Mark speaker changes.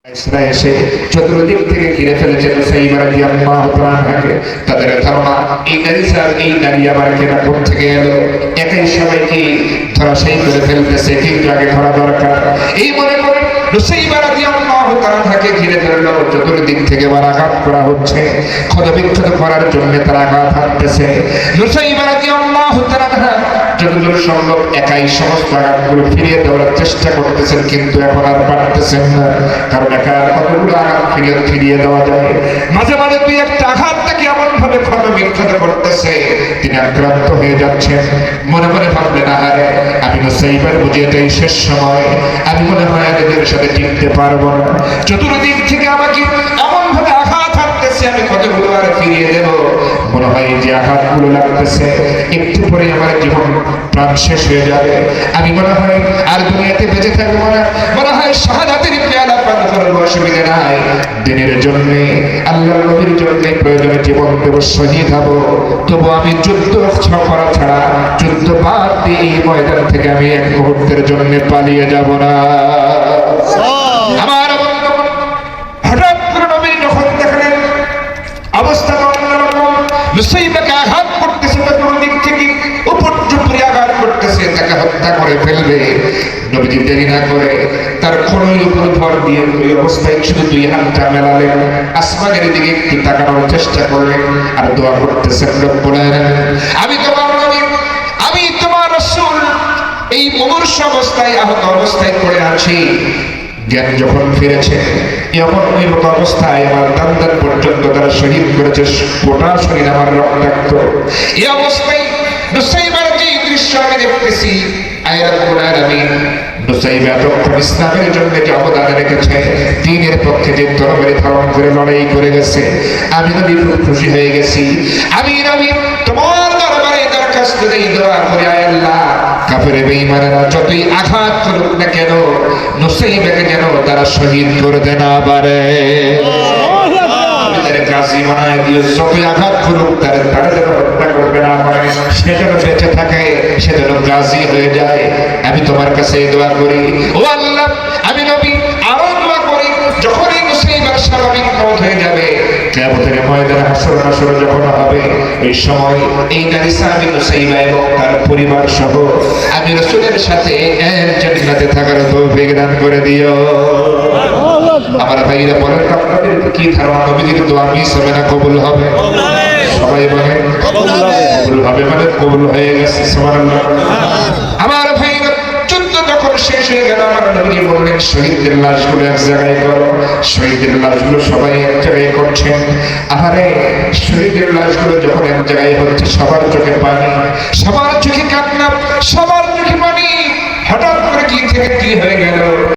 Speaker 1: এসে চতুর্দিক থেকে ঘিরে ফেলেছেন সাইবা রাদিয়াল্লাহু তাআলাকে। তাদের ধারণা এই নারী স্যার এই নারী আমার কেনা থেকে এলো, একই সবাইকে ধরাশায়ী করে ফেলতেছে, কিন্তু আগে ধরা দরকার এই মনে করে সাইবা রাদিয়াল্লাহু তাআলাকে ঘিরে ফেললো। চতুর্দিক থেকে আঘাত করা হচ্ছে, ক্ষতবিক্ষত করার জন্য তারা আঘাত হানতেছে। সাইবা রাদিয়াল্লাহু তাআলা যতদূর সম্ভব একাই সমস্ত আঘাতগুলো ফিরিয়ে দেওয়ার চেষ্টা করতেছেন, কিন্তু এখন আর পারতেছেন না, কারণ একা কতগুলো আঘাত ফিরিয়ে দেওয়া যায়। মাঝে মাঝে দুই একটা আঘাত তাকে এমন ভাবে ক্ষত বিক্ষত করতেছে, তিনি আক্রান্ত হয়ে যাচ্ছেন। মনে মনে ভাবলেন, আহারে আমি নুসাইবার বুঝি এটাই শেষ সময়, আমি মনে হয় এদের সাথে টিকতে পারবো না। চতুর্দিক থেকে আমাকে এমন ভাবে আঘাত হানতেছে, আমি কতগুলো আর ফিরিয়ে দেবো। মনে হয় যে আঘাতগুলো লাগতেছে একটু পরে আমার জীবন প্রাণ শেষ হয়ে যাবে, আমি মনে হয় আর দুনিয়াতে বেঁচে থাকবো না। মনে হয় শাহাদাতের পেয়ালা পান করার অসুবিধা নাই, দিনের জন্য আল্লাহর নবীর জন্য প্রয়োজনে জীবন দেব, শহীদ হব, তবু আমি যুদ্ধ করা ছাড়া, যুদ্ধ বাদ দিয়ে এই ময়দান থেকে আমি এক মুহূর্তের জন্য পালিয়ে যাব না। আমার হঠাৎ করে নবী যখন দেখলেন অবস্থা নুসাইবাকে আঘাত করতেছে, চতুর্দিক থেকে উপর্যুপরি আঘাত করতেছে, তাকে হত্যা করে ফেলবে। নবীজি দেরি না করে তার খোলের উপর ভর দিয়ে ওই অবস্থায় শুধু দুই হাতটা মেলালেন, আসমানের দিকে একটু তাকানোর চেষ্টা করলেন আর দোয়া করতেছেন, রব্বুল আলামিন আমি তোমার নবী, আমি তোমার রাসূল, এই মুমূর্ষ অবস্থায় আহত অবস্থায় পড়ে আছি। জ্ঞান যখন ফিরেছে, এমন ওই মতো অবস্থায় আমার দান পর্যন্ত তারা শহীদ করেছে, গোটা শরীর আমার রক্তাক্ত। এই অবস্থায় নুসাইবার যে দৃশ্য আমি দেখতেছি, আয় রব্বুল আলামিন নুসাইবা যখন ইসলামের জন্য যে অবদান রেখেছে, দ্বীনের পক্ষে যে তরবারি ধারণ করে লড়াই করে গেছে, আমি নবী খুব খুশি হয়ে গেছি। আমি নবী তোমার দরবারে দরখাস্ত দেই, দোয়া করি, আয় আল্লাহ কাফের বেঈমানেরা যতই আঘাত করুক না কেন, নুসাইবাকে যেন তারা শহীদ করে দেয় না পারে। গাজী বানায় দিয়ে যতই আঘাত করুক তারা যেন হত্যা করবে না পারে, সে যেন বেঁচে থাকে, সে যেন গাজী হয়ে যায়। আমি তোমার কাছে দোয়া করি, ও আল্লাহ আমি নবী আরো দোয়া করি, যখনই নুসাইবার স্বাভাবিক মওত হয়ে যাবে, কিয়ামতের ময়দানে হাসর নাসর যখন হবে, এই সময় এই নারী সাহাবী নুসাইবা এবং তার পরিবার সহ আমি রাসূলের সাথে এক জান্নাতে থাকার তৌফিক দান করে দিও। আমার ভাইরা বলেন, আপনাদের কি ধারণা নবীজির দোয়া মিস হবে না কবুল হবে? সবাই বলেন কবুল হবে, মানে কবুল হয়ে গেছে, সুবহানাল্লাহ। আমার ভাইরা যুদ্ধ যখন শেষ হয়ে গেল, আমার নবীজি বললেন, শহীদদের লাশগুলো এক জায়গায় করো। শহীদের লাশগুলো সবাই এক জায়গায় করছেন। আহারে শহীদের লাশগুলো যখন এক জায়গায় হচ্ছে, সবার চোখে পানি, সবার চোখে কান্না, সবার চোখে পানি। হঠাৎ করে কি থেকে কি হয়ে গেল?